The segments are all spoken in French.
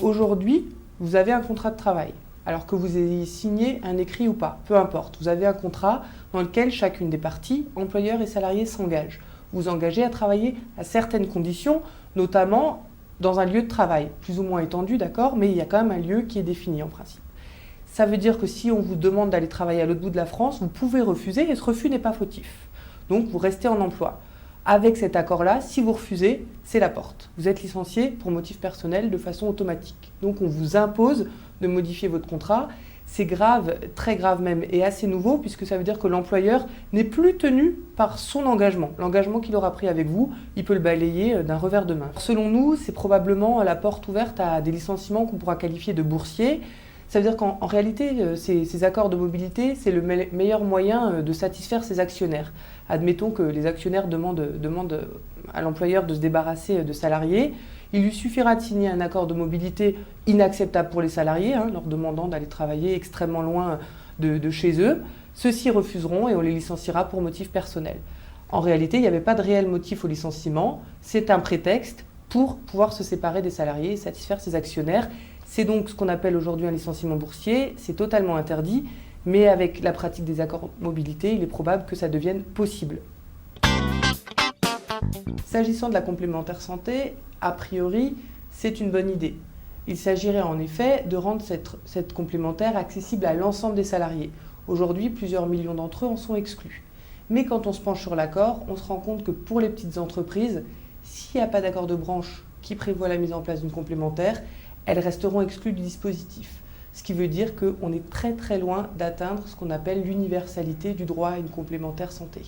Aujourd'hui, vous avez un contrat de travail, alors que vous ayez signé un écrit ou pas, peu importe. Vous avez un contrat dans lequel chacune des parties, employeur et salarié, s'engage. Vous vous engagez à travailler à certaines conditions, notamment dans un lieu de travail, plus ou moins étendu, d'accord, mais il y a quand même un lieu qui est défini en principe. Ça veut dire que si on vous demande d'aller travailler à l'autre bout de la France, vous pouvez refuser et ce refus n'est pas fautif. Donc vous restez en emploi. Avec cet accord-là, si vous refusez, c'est la porte. Vous êtes licencié pour motif personnel de façon automatique. Donc on vous impose de modifier votre contrat. C'est grave, très grave même, et assez nouveau, puisque ça veut dire que l'employeur n'est plus tenu par son engagement. L'engagement qu'il aura pris avec vous, il peut le balayer d'un revers de main. Selon nous, c'est probablement la porte ouverte à des licenciements qu'on pourra qualifier de boursiers. Ça veut dire qu'en réalité, ces accords de mobilité, c'est le meilleur moyen de satisfaire ses actionnaires. Admettons que les actionnaires demandent à l'employeur de se débarrasser de salariés. Il lui suffira de signer un accord de mobilité inacceptable pour les salariés, leur demandant d'aller travailler extrêmement loin de chez eux. Ceux-ci refuseront et on les licenciera pour motif personnel. En réalité, il n'y avait pas de réel motif au licenciement. C'est un prétexte pour pouvoir se séparer des salariés et satisfaire ses actionnaires. C'est donc ce qu'on appelle aujourd'hui un licenciement boursier. C'est totalement interdit, mais avec la pratique des accords mobilité, il est probable que ça devienne possible. S'agissant de la complémentaire santé, a priori, c'est une bonne idée. Il s'agirait en effet de rendre cette complémentaire accessible à l'ensemble des salariés. Aujourd'hui, plusieurs millions d'entre eux en sont exclus. Mais quand on se penche sur l'accord, on se rend compte que pour les petites entreprises, s'il n'y a pas d'accord de branche qui prévoit la mise en place d'une complémentaire, elles resteront exclues du dispositif. Ce qui veut dire qu'on est très très loin d'atteindre ce qu'on appelle l'universalité du droit à une complémentaire santé.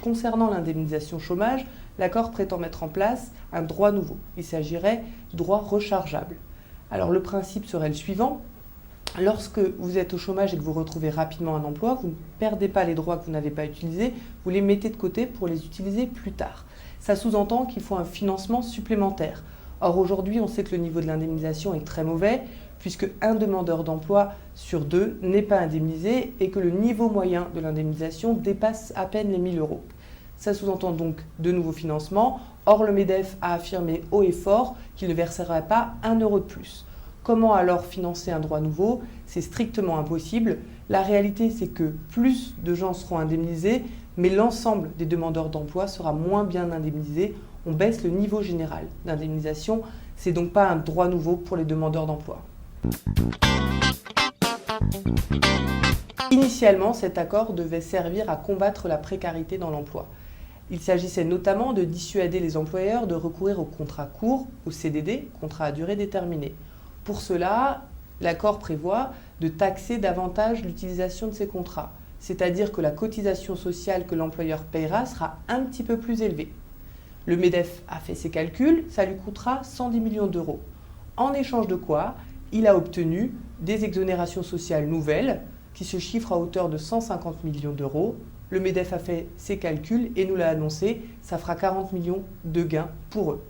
Concernant l'indemnisation chômage, l'accord prétend mettre en place un droit nouveau. Il s'agirait du droit rechargeable. Alors le principe serait le suivant. Lorsque vous êtes au chômage et que vous retrouvez rapidement un emploi, vous ne perdez pas les droits que vous n'avez pas utilisés, vous les mettez de côté pour les utiliser plus tard. Ça sous-entend qu'il faut un financement supplémentaire. Or aujourd'hui, on sait que le niveau de l'indemnisation est très mauvais, puisque un demandeur d'emploi sur deux n'est pas indemnisé et que le niveau moyen de l'indemnisation dépasse à peine les 1 000 €. Ça sous-entend donc de nouveaux financements. Or, le MEDEF a affirmé haut et fort qu'il ne verserait pas 1 € de plus. Comment alors financer un droit nouveau ? C'est strictement impossible. La réalité, c'est que plus de gens seront indemnisés, mais l'ensemble des demandeurs d'emploi sera moins bien indemnisé. On baisse le niveau général d'indemnisation. C'est donc pas un droit nouveau pour les demandeurs d'emploi. Initialement, cet accord devait servir à combattre la précarité dans l'emploi. Il s'agissait notamment de dissuader les employeurs de recourir aux contrats courts, aux CDD, contrats à durée déterminée. Pour cela, l'accord prévoit de taxer davantage l'utilisation de ces contrats, c'est-à-dire que la cotisation sociale que l'employeur paiera sera un petit peu plus élevée. Le MEDEF a fait ses calculs, ça lui coûtera 110 millions d'euros. En échange de quoi, il a obtenu des exonérations sociales nouvelles qui se chiffrent à hauteur de 150 millions d'euros. Le MEDEF a fait ses calculs et nous l'a annoncé, ça fera 40 millions de gains pour eux.